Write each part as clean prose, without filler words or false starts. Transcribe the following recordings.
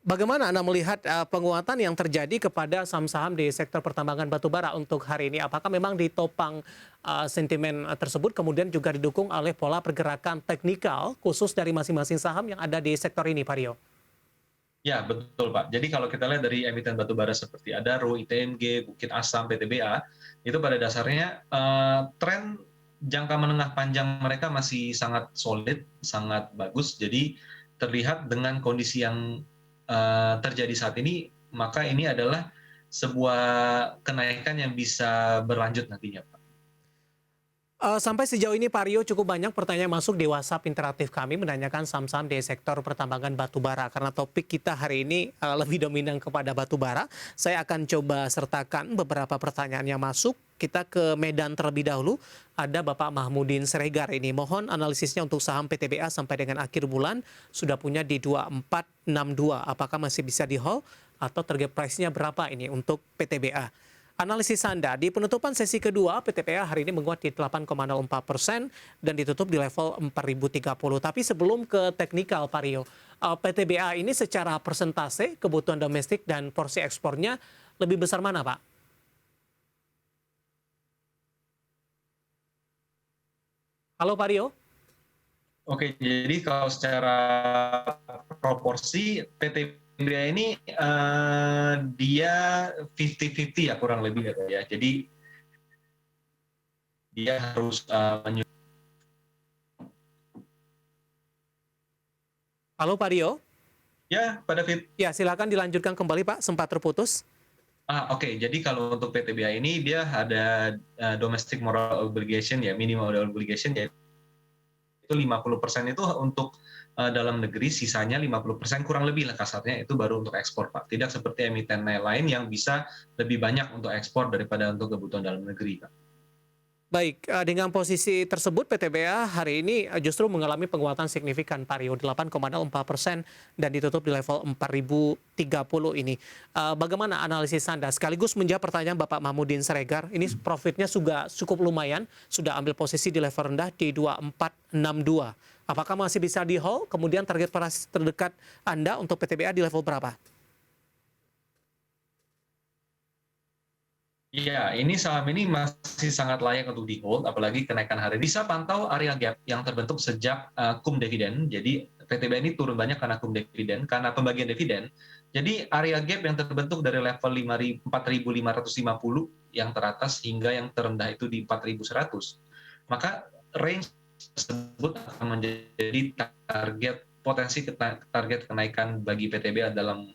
Bagaimana Anda melihat penguatan yang terjadi kepada saham-saham di sektor pertambangan batubara untuk hari ini? Apakah memang ditopang sentimen tersebut kemudian juga didukung oleh pola pergerakan teknikal khusus dari masing-masing saham yang ada di sektor ini, Pak Rio? Ya, betul Pak. Jadi kalau kita lihat dari emiten batubara seperti Adaro, ITMG, Bukit Asam, PTBA, itu pada dasarnya tren jangka menengah panjang mereka masih sangat solid, sangat bagus. Jadi terlihat dengan kondisi yang terjadi saat ini, maka ini adalah sebuah kenaikan yang bisa berlanjut nantinya Pak. Sampai sejauh ini Pak Rio cukup banyak pertanyaan masuk di WhatsApp interaktif kami menanyakan saham-saham di sektor pertambangan batubara. Karena topik kita hari ini lebih dominan kepada batubara, saya akan coba sertakan beberapa pertanyaan yang masuk. Kita ke Medan terlebih dahulu. Ada Bapak Mahmudin Siregar ini. Mohon analisisnya untuk saham PTBA sampai dengan akhir bulan sudah punya di 2462. Apakah masih bisa di hold atau target price-nya berapa ini untuk PTBA? Analisis Anda, di penutupan sesi kedua, PTPA hari ini menguat di 8,04% dan ditutup di level 4.030. Tapi sebelum ke teknikal, Pak Rio, PTBA ini secara persentase kebutuhan domestik dan porsi ekspornya lebih besar mana, Pak? Halo, Pak Rio? Oke, jadi kalau secara proporsi PTBA ini dia 50-50 ya kurang lebih ya. Jadi dia harus Halo, Pak Rio? ya Pak David. Ya, silakan dilanjutkan kembali, Pak. Sempat terputus. Oke. Jadi kalau untuk PTBA ini dia ada domestic moral obligation ya, minimum moral obligation ya, itu 50% itu untuk dalam negeri, sisanya 50% kurang lebih lah kasarnya itu baru untuk ekspor Pak. Tidak seperti emiten lain yang bisa lebih banyak untuk ekspor daripada untuk kebutuhan dalam negeri Pak. Baik, dengan posisi tersebut PTBA hari ini justru mengalami penguatan signifikan Pak Rio, 8,04% dan ditutup di level 4.030 ini. Bagaimana analisis Anda? Sekaligus menjawab pertanyaan Bapak Mahmudin Siregar, ini profitnya juga cukup lumayan, sudah ambil posisi di level rendah di 2462. Apakah masih bisa di hold? Kemudian target price terdekat Anda untuk PTBA di level berapa? Iya, ini saham ini masih sangat layak untuk di hold, apalagi kenaikan hari. Bisa pantau area gap yang terbentuk sejak cum dividen. Jadi PTBA ini turun banyak karena cum dividen, karena pembagian dividen. Jadi area gap yang terbentuk dari level 4.550 yang teratas hingga yang terendah itu di 4.100. Maka range tersebut akan menjadi target potensi target kenaikan bagi PTBA dalam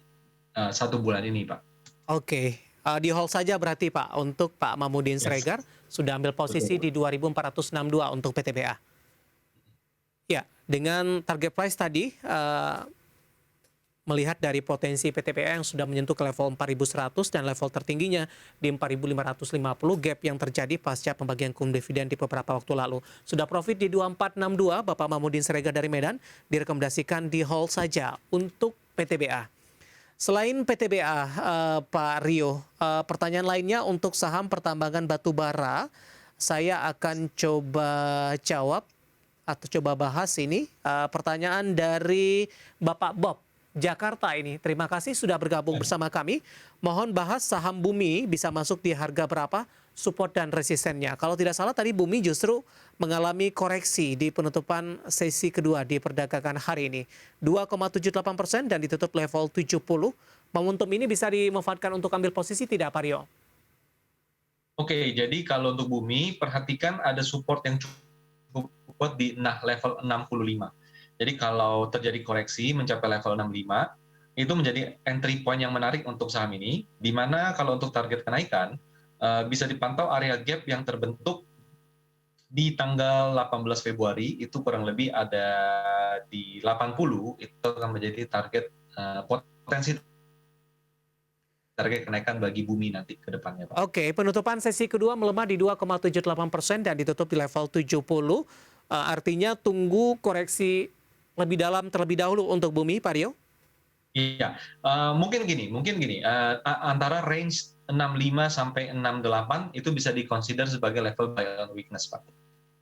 satu bulan ini, Pak. Oke, di hold saja berarti Pak, untuk Pak Mahmudin Yes, Siregar sudah ambil betul, posisi Pak. di 2462 untuk PTBA. Ya, dengan target price tadi, melihat dari potensi PTPA yang sudah menyentuh ke level 4.100 dan level tertingginya di 4.550, gap yang terjadi pasca pembagian cum dividen di beberapa waktu lalu. Sudah profit di 2462, Bapak Mahmudin Siregar dari Medan, direkomendasikan di hold saja untuk PTBA. Selain PTBA, Pak Rio, pertanyaan lainnya untuk saham pertambangan batubara, saya akan coba jawab atau coba bahas ini. Pertanyaan dari Bapak Bob, Jakarta ini. Terima kasih sudah bergabung bersama kami. Mohon bahas saham Bumi bisa masuk di harga berapa, support dan resistennya. Kalau tidak salah tadi Bumi justru mengalami koreksi di penutupan sesi kedua di perdagangan hari ini. 2,78% dan ditutup level 70. Momentum ini bisa dimanfaatkan untuk ambil posisi tidak, Pak Rio? Oke, jadi kalau untuk Bumi, perhatikan ada support yang cukup kuat di level 65. Jadi kalau terjadi koreksi mencapai level 65, itu menjadi entry point yang menarik untuk saham ini, di mana kalau untuk target kenaikan, bisa dipantau area gap yang terbentuk di tanggal 18 Februari, itu kurang lebih ada di 80, itu akan menjadi target potensi target kenaikan bagi Bumi nanti ke depannya, Pak. Oke, penutupan sesi kedua melemah di 2,78% dan ditutup di level 70. Artinya tunggu koreksi lebih dalam terlebih dahulu untuk Bumi, Pak Rio? Iya, mungkin gini, antara range 65 sampai 68 itu bisa di-consider sebagai level buy on weakness, Pak.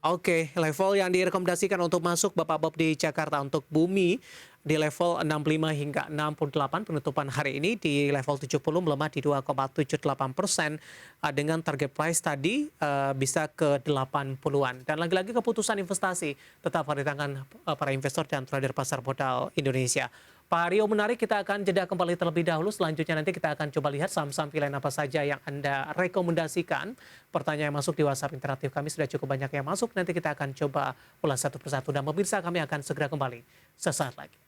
Oke, level yang direkomendasikan untuk masuk Bapak Bob di Jakarta untuk Bumi di level 65 hingga 68 penutupan hari ini di level 70 melemah di 2,78% dengan target price tadi bisa ke 80-an. Dan lagi-lagi keputusan investasi tetap ada di tangan para investor dan trader pasar modal Indonesia. Pak Rio, menarik, kita akan jeda kembali terlebih dahulu. Selanjutnya nanti kita akan coba lihat saham-saham pilihan apa saja yang Anda rekomendasikan. Pertanyaan yang masuk di WhatsApp interaktif kami sudah cukup banyak yang masuk. Nanti kita akan coba ulas satu persatu. Dan pemirsa, kami akan segera kembali sesaat lagi.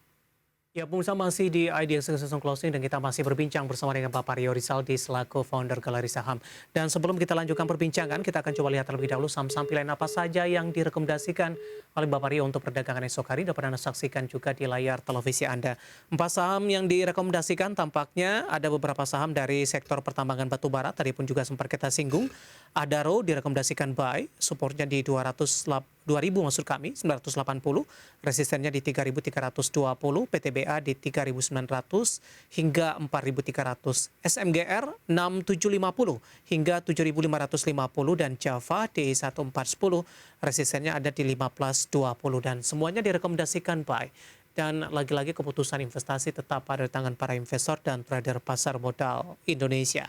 Ya, pemirsa, masih di Ideal Succession Closing dan kita masih berbincang bersama dengan Bapak Rio Rizaldi selaku founder Galeri Saham. Dan sebelum kita lanjutkan perbincangan, kita akan coba lihat terlebih dahulu saham-saham pilihan apa saja yang direkomendasikan oleh Bapak Rio untuk perdagangan esok hari. Dapat Anda saksikan juga di layar televisi Anda. 4 saham yang direkomendasikan tampaknya ada beberapa saham dari sektor pertambangan batu bara. Tadi pun juga sempat kita singgung. Adaro direkomendasikan buy, supportnya di 2000 maksud kami, 980, resistennya di 3.320, PTBA di 3.900 hingga 4.300, SMGR 6.750 hingga 7.550 dan Java di 1.410, resistennya ada di 15.20 dan semuanya direkomendasikan buy. Dan lagi-lagi keputusan investasi tetap pada tangan para investor dan trader pasar modal Indonesia.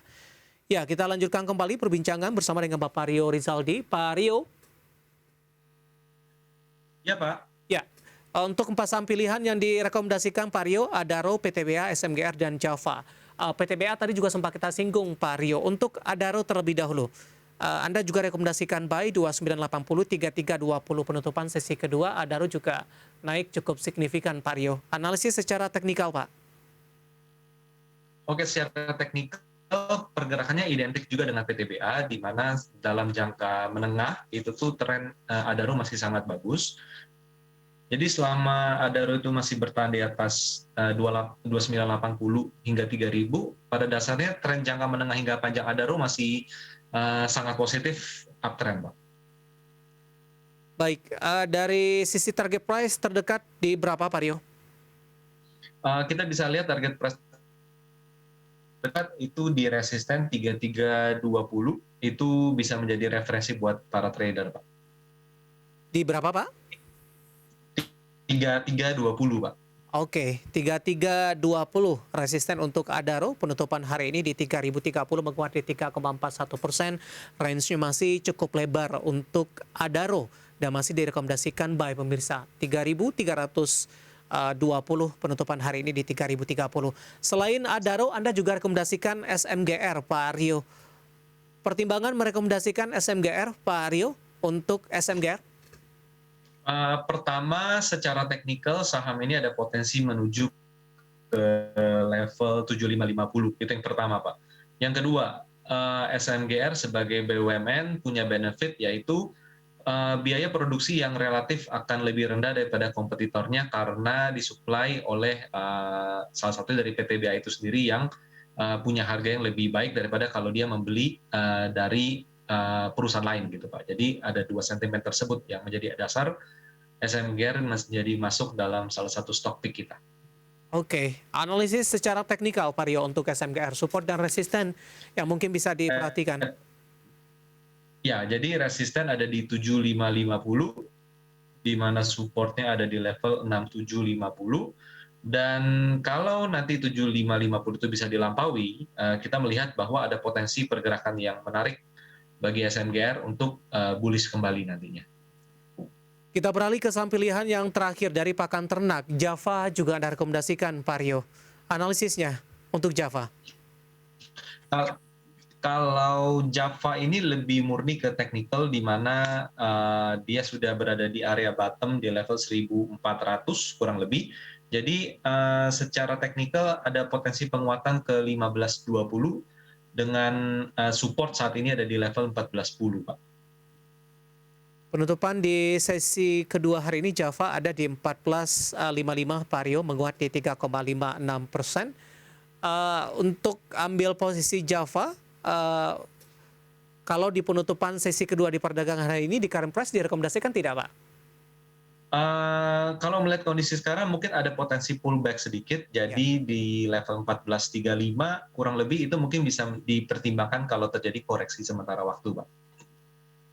Ya, kita lanjutkan kembali perbincangan bersama dengan Bapak Rio Rizaldi. Pak Rio. Ya, Pak. Ya, untuk 4 saham pilihan yang direkomendasikan Pak Rio, Adaro, PTBA, SMGR, dan Java. PTBA tadi juga sempat kita singgung Pak Rio. Untuk Adaro terlebih dahulu, Anda juga rekomendasikan buy 2980, 3320 penutupan sesi kedua. Adaro juga naik cukup signifikan Pak Rio. Analisis secara teknikal, Pak. Oke, secara teknikal pergerakannya identik juga dengan PTBA, di mana dalam jangka menengah itu tuh tren Adaro masih sangat bagus. Jadi selama Adaro itu masih bertahan di atas 2980 hingga 3000, pada dasarnya tren jangka menengah hingga panjang Adaro masih sangat positif uptrend, Pak. Baik, dari sisi target price terdekat di berapa, Pak Rio? Kita bisa lihat target price dekat itu di resisten 3320, itu bisa menjadi referensi buat para trader, Pak. Di berapa, Pak? 3320, Pak. Oke, 3320 resisten untuk Adaro. Penutupan hari ini di 3030 menguat di 3,41%. Range-nya masih cukup lebar untuk Adaro dan masih direkomendasikan buy pemirsa. 3.320 penutupan hari ini di 3030. Selain Adaro, Anda juga rekomendasikan SMGR, Pak Rio. Pertimbangan merekomendasikan SMGR, Pak Rio, untuk SMGR? Pertama, secara teknikal saham ini ada potensi menuju ke level 7550. Itu yang pertama, Pak. Yang kedua, SMGR sebagai BUMN punya benefit yaitu biaya produksi yang relatif akan lebih rendah daripada kompetitornya karena disuplai oleh salah satu dari PTBA itu sendiri yang punya harga yang lebih baik daripada kalau dia membeli dari perusahaan lain gitu, Pak. Jadi ada 2 sentimen tersebut yang menjadi dasar SMGR menjadi masuk dalam salah satu stock pick kita. Oke, analisis secara teknikal Pak Rio untuk SMGR, support dan resisten yang mungkin bisa diperhatikan. Ya, jadi resisten ada di 7550, di mana supportnya ada di level 6750. Dan kalau nanti 7550 itu bisa dilampaui, kita melihat bahwa ada potensi pergerakan yang menarik bagi SMGR untuk bullish kembali nantinya. Kita beralih ke saham pilihan yang terakhir dari pakan ternak. Java juga Anda rekomendasikan, Pak Rio. Analisisnya untuk Java. Kalau Java ini lebih murni ke technical, di mana dia sudah berada di area bottom di level 1400 kurang lebih. Jadi secara teknikal ada potensi penguatan ke 1520 dengan support saat ini ada di level 1410, Pak. Penutupan di sesi kedua hari ini Java ada di 1455, Pak Rio, menguat di 3,56%. Untuk ambil posisi Java, kalau di penutupan sesi kedua di perdagangan hari ini di current price direkomendasikan tidak, Pak? Kalau melihat kondisi sekarang mungkin ada potensi pullback sedikit, jadi di level 1435 kurang lebih itu mungkin bisa dipertimbangkan kalau terjadi koreksi sementara waktu, Pak.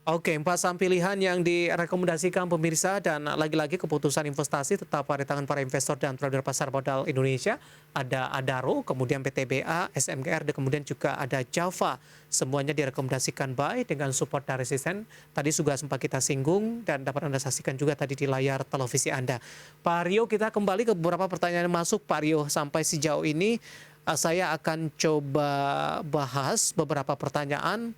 Oke, 4 saham pilihan yang direkomendasikan pemirsa dan lagi-lagi keputusan investasi tetap pada tangan para investor dan trader pasar modal Indonesia. Ada Adaro, kemudian PTBA, SMGR, dan kemudian juga ada Java. Semuanya direkomendasikan buy dengan support dan resisten. Tadi sudah sempat kita singgung dan dapat Anda saksikan juga tadi di layar televisi Anda. Pak Rio, kita kembali ke beberapa pertanyaan yang masuk. Pak Rio, sampai sejauh ini saya akan coba bahas beberapa pertanyaan.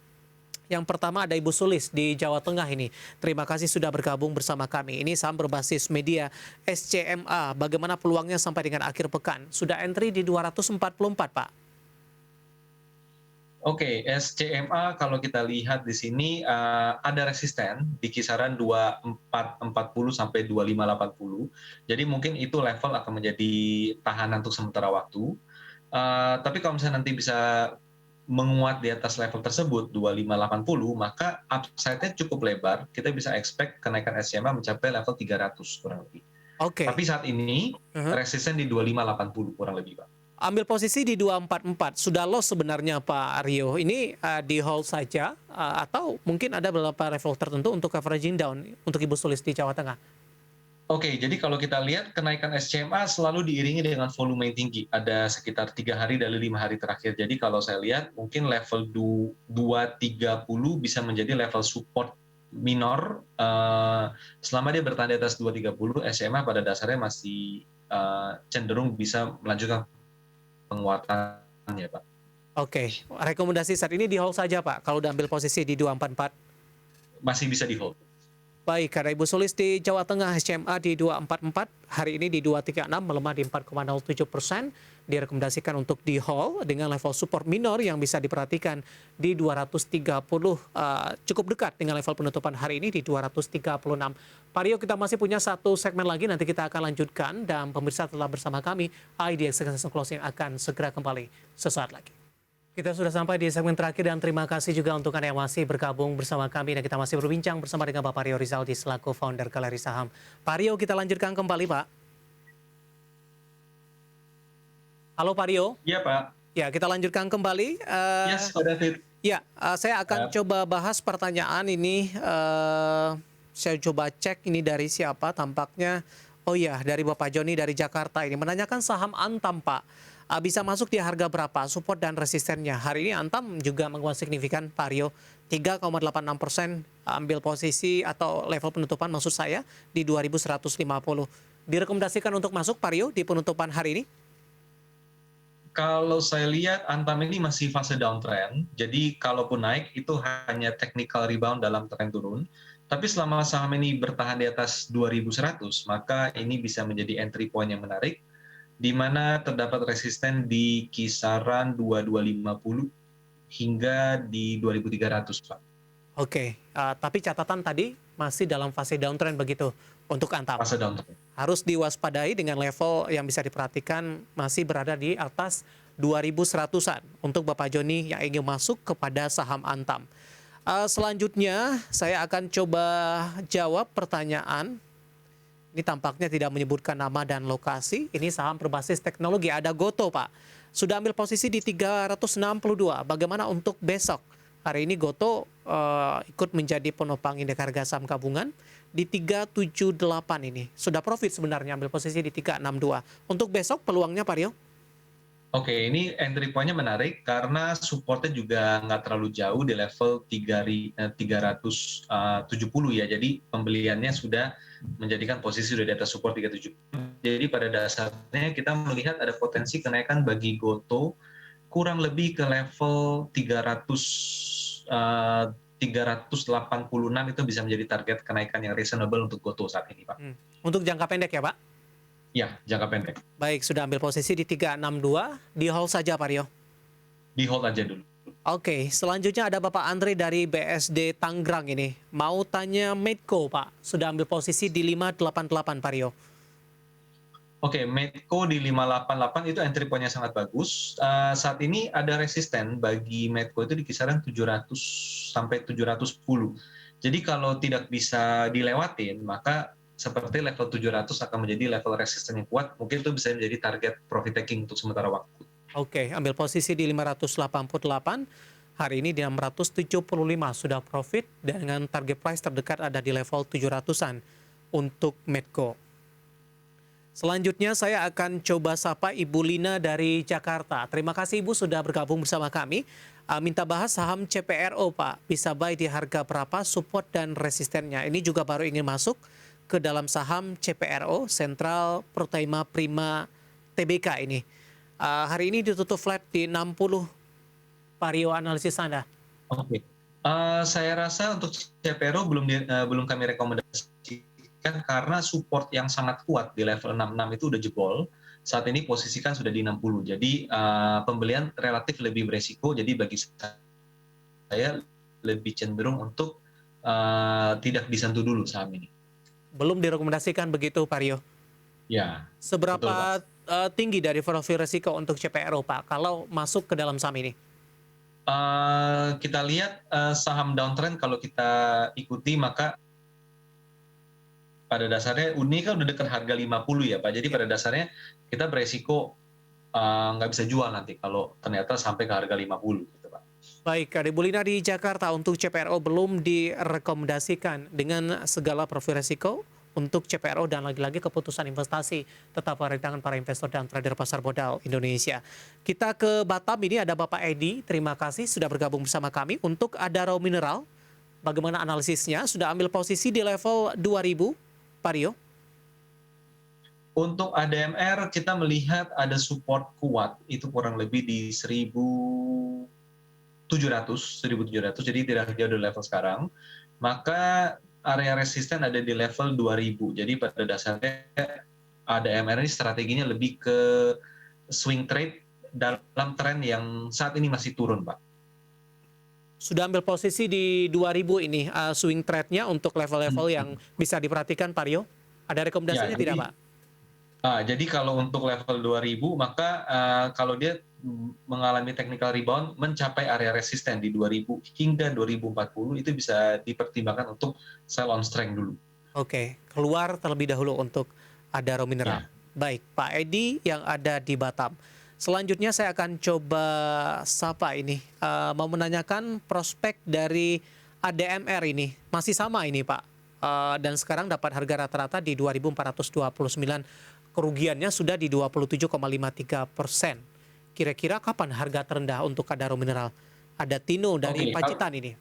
Yang pertama ada Ibu Sulis di Jawa Tengah ini. Terima kasih sudah bergabung bersama kami. Ini saham berbasis media SCMA. Bagaimana peluangnya sampai dengan akhir pekan? Sudah entry di 244, Pak. Oke, SCMA kalau kita lihat di sini ada resisten di kisaran 2440 sampai 2580. Jadi mungkin itu level akan menjadi tahanan untuk sementara waktu. Tapi kalau misalnya nanti bisa menguat di atas level tersebut 2580, maka upside-nya cukup lebar. Kita bisa expect kenaikan SCMA mencapai level 300 kurang lebih. Oke. Tapi saat ini resisten di 2580 kurang lebih, Pak. Ambil posisi di 244. Sudah loss sebenarnya Pak Rio. Ini di hold saja atau mungkin ada beberapa level tertentu untuk averaging down untuk Ibu Sulis di Jawa Tengah. Oke, jadi kalau kita lihat kenaikan SCMA selalu diiringi dengan volume yang tinggi. Ada sekitar 3 hari dari 5 hari terakhir. Jadi kalau saya lihat mungkin level 230 bisa menjadi level support minor. Selama dia bertahan di atas 230, SCMA pada dasarnya masih cenderung bisa melanjutkan penguatannya, Pak. Oke, rekomendasi saat ini di hold saja Pak. Kalau udah ambil posisi di 244. Masih bisa di hold. Baik, karena Ibu Sulis di Jawa Tengah, SCMA di 244, hari ini di 236, melemah di 4,07%, direkomendasikan untuk di hold dengan level support minor yang bisa diperhatikan di 230, cukup dekat dengan level penutupan hari ini di 236. Pak Rio, kita masih punya satu segmen lagi, nanti kita akan lanjutkan, dan pemirsa telah bersama kami, IDX Succession Closing akan segera kembali sesaat lagi. Kita sudah sampai di segmen terakhir dan terima kasih juga untuk Anda yang masih bergabung bersama kami dan kita masih berbincang bersama dengan Bapak Rio Rizaldi selaku founder Galeri Saham. Pak Rio, kita lanjutkan kembali, Pak. Halo Pak Rio. Iya, Pak. Ya, kita lanjutkan kembali. Yes, Pak David. Ya, saya akan coba bahas pertanyaan ini. Saya coba cek ini dari siapa tampaknya. Oh iya, dari Bapak Joni dari Jakarta ini. Menanyakan saham Antam, Pak. Bisa masuk di harga berapa, support dan resistennya. Hari ini Antam juga menguat signifikan, Pak Rio. 3,86% ambil posisi atau level penutupan maksud saya di 2150. Direkomendasikan untuk masuk, Pak Rio, di penutupan hari ini? Kalau saya lihat Antam ini masih fase downtrend, jadi kalaupun naik itu hanya technical rebound dalam tren turun. Tapi selama saham ini bertahan di atas 2100, maka ini bisa menjadi entry point yang menarik, di mana terdapat resisten di kisaran 2250 hingga di 2300, Pak. Oke, tapi catatan tadi masih dalam fase downtrend begitu untuk Antam. Fase downtrend. Harus diwaspadai dengan level yang bisa diperhatikan masih berada di atas 2100-an untuk Bapak Joni yang ingin masuk kepada saham Antam. Selanjutnya saya akan coba jawab pertanyaan. Ini tampaknya tidak menyebutkan nama dan lokasi. Ini saham berbasis teknologi. Ada Goto, Pak. Sudah ambil posisi di 362. Bagaimana untuk besok? Hari ini Goto ikut menjadi penopang indeks harga saham gabungan di 378 ini. Sudah profit sebenarnya ambil posisi di 362. Untuk besok peluangnya Pak Rio? Oke, ini entry point-nya menarik karena supportnya juga nggak terlalu jauh di level 370 ya. Jadi pembeliannya sudah menjadikan posisi sudah di atas support 370. Jadi pada dasarnya kita melihat ada potensi kenaikan bagi Goto kurang lebih ke level 386 itu bisa menjadi target kenaikan yang reasonable untuk Goto saat ini, Pak. Untuk jangka pendek ya, Pak? Ya, jangka pendek. Baik, sudah ambil posisi di 362, di hold saja Pak Rio? Di hold aja dulu. Oke, selanjutnya ada Bapak Andre dari BSD Tangerang ini. Mau tanya Medco, Pak. Sudah ambil posisi di 588, Pak Rio. Oke, Medco di 588 itu entry point-nya sangat bagus. Saat ini ada resisten bagi Medco itu di kisaran 700 sampai 710. Jadi kalau tidak bisa dilewatin, maka seperti level 700 akan menjadi level resisten yang kuat. Mungkin itu bisa menjadi target profit taking untuk sementara waktu. Oke, ambil posisi di 588. Hari ini di 675 sudah profit dengan target price terdekat ada di level 700-an untuk Medco. Selanjutnya saya akan coba sapa Ibu Lina dari Jakarta. Terima kasih Ibu sudah bergabung bersama kami. Minta bahas saham CPRO Pak. Bisa buy di harga berapa, support dan resistennya. Ini juga baru ingin masuk ke dalam saham CPRO, Central Prima Prima TBK ini. Hari ini ditutup flat di 60. Pak Rio, analisis Anda. Oke. Saya rasa untuk CPRO belum kami rekomendasikan karena support yang sangat kuat di level 66 itu udah jebol. Saat ini posisikan sudah di 60. Jadi pembelian relatif lebih beresiko. Jadi bagi saya lebih cenderung untuk tidak disentuh dulu saham ini. Belum direkomendasikan begitu Pak Rio? Ya. Seberapa tinggi dari profil risiko untuk CPRO Pak kalau masuk ke dalam saham ini? Kita lihat saham downtrend kalau kita ikuti maka pada dasarnya Uni kan udah dekat harga 50 ya Pak. Jadi pada dasarnya kita beresiko nggak bisa jual nanti kalau ternyata sampai ke harga 50 gitu Pak. Baik, Ibu Lina di Jakarta untuk CPRO belum direkomendasikan dengan segala profil risiko untuk CPRO dan lagi-lagi keputusan investasi tetap ada di tangan para investor dan trader pasar modal Indonesia. Kita ke Batam, ini ada Bapak Edi, terima kasih sudah bergabung bersama kami. Untuk Adaro Mineral, bagaimana analisisnya? Sudah ambil posisi di level 2000, Pak Rio? Untuk ADMR kita melihat ada support kuat, itu kurang lebih di 1700, jadi tidak jauh dari level sekarang. Maka area resisten ada di level 2000. Jadi pada dasarnya ADMR ini strateginya lebih ke swing trade dalam tren yang saat ini masih turun, Pak. Sudah ambil posisi di 2000 ini, swing trade-nya untuk level-level yang bisa diperhatikan, Pak Rio? Ada rekomendasinya Ya, tidak, Pak? Jadi kalau untuk level 2000, maka kalau dia mengalami technical rebound mencapai area resisten di 2000 hingga 2040 itu bisa dipertimbangkan untuk sell on strength dulu. Oke, keluar terlebih dahulu untuk Adaro Mineral. Ya. Baik, Pak Edi yang ada di Batam. Selanjutnya saya akan coba sapa ini, mau menanyakan prospek dari ADMR ini. Masih sama ini Pak, dan sekarang dapat harga rata-rata di 2.429. Kerugiannya sudah di 27,53%. Kira-kira kapan harga terendah untuk Adaro Mineral? Ada Tino dari Pacitan ini.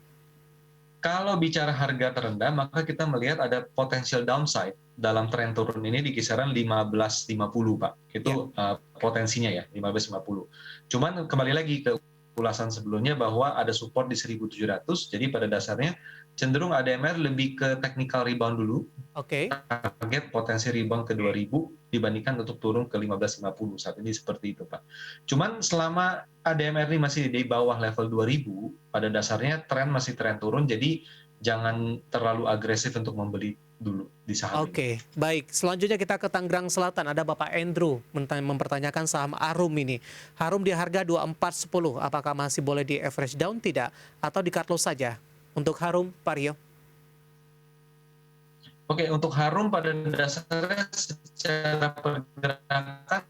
Kalau bicara harga terendah, maka kita melihat ada potensial downside dalam tren turun ini di kisaran 15.50, Pak. Itu potensinya ya, 15.50. Cuman kembali lagi ke ulasan sebelumnya bahwa ada support di 1.700, jadi pada dasarnya cenderung ADMR lebih ke technical rebound dulu. Oke. Target potensi rebound ke 2.000 dibandingkan untuk turun ke 15.50 saat ini seperti itu, Pak. Cuman selama ADMR ini masih di bawah level 2.000, pada dasarnya tren masih tren turun, jadi jangan terlalu agresif untuk membeli dulu di saham ini. Oke, baik. Selanjutnya kita ke Tangerang Selatan. Ada Bapak Andrew mempertanyakan saham Harum ini. Harum di harga 2410. Apakah masih boleh di average down tidak? Atau di cut loss saja? Untuk Harum, Pak Rio? Oke, untuk Harum pada dasarnya secara pergerakan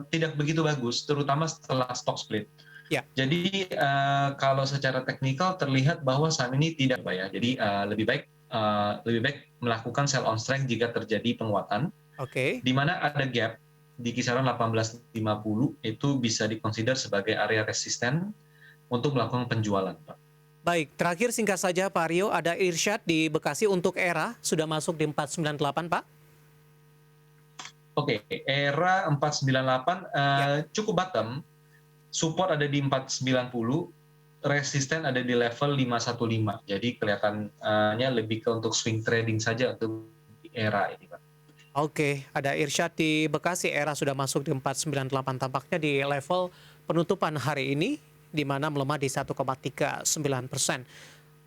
tidak begitu bagus, terutama setelah stock split. Ya. Jadi kalau secara teknikal terlihat bahwa saham ini tidak ya. Jadi lebih baik melakukan sell on strength jika terjadi penguatan. Oke. Di mana ada gap di kisaran 1850 itu bisa dikonsider sebagai area resisten untuk melakukan penjualan, Pak. Baik, terakhir singkat saja Pak Rio, ada Irsyad di Bekasi untuk ERA, sudah masuk di 498 Pak? Oke, ERA 498 cukup bottom, support ada di 490, resisten ada di level 515, jadi kelihatannya lebih ke untuk swing trading saja untuk ERA ini Pak. Oke, ada Irsyad di Bekasi, ERA sudah masuk di 498, tampaknya di level penutupan hari ini, di mana melemah di 1,39%.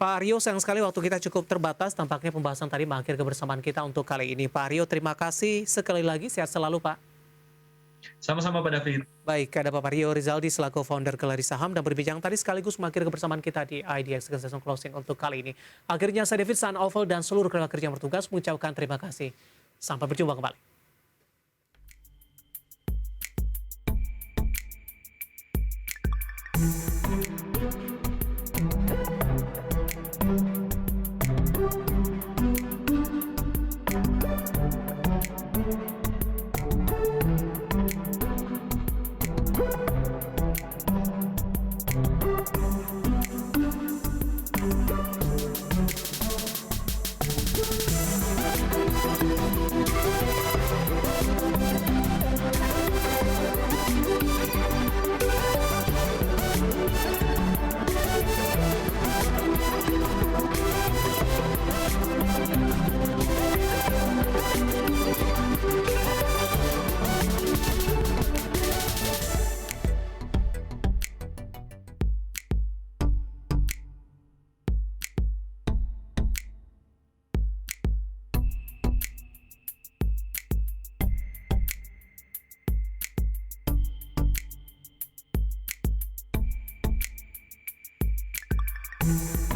Pak Rio, sayang sekali waktu kita cukup terbatas. Tampaknya pembahasan tadi mengakhiri kebersamaan kita untuk kali ini. Pak Rio, terima kasih sekali lagi. Sehat selalu, Pak. Sama-sama, Pak David. Baik, ada Bapak Rio Rizaldi selaku founder Kelari Saham dan berbincang tadi sekaligus mengakhiri kebersamaan kita di IDX Session Closing untuk kali ini. Akhirnya saya David Sanovel dan seluruh rekan kerja yang bertugas mengucapkan terima kasih. Sampai berjumpa kembali. Thank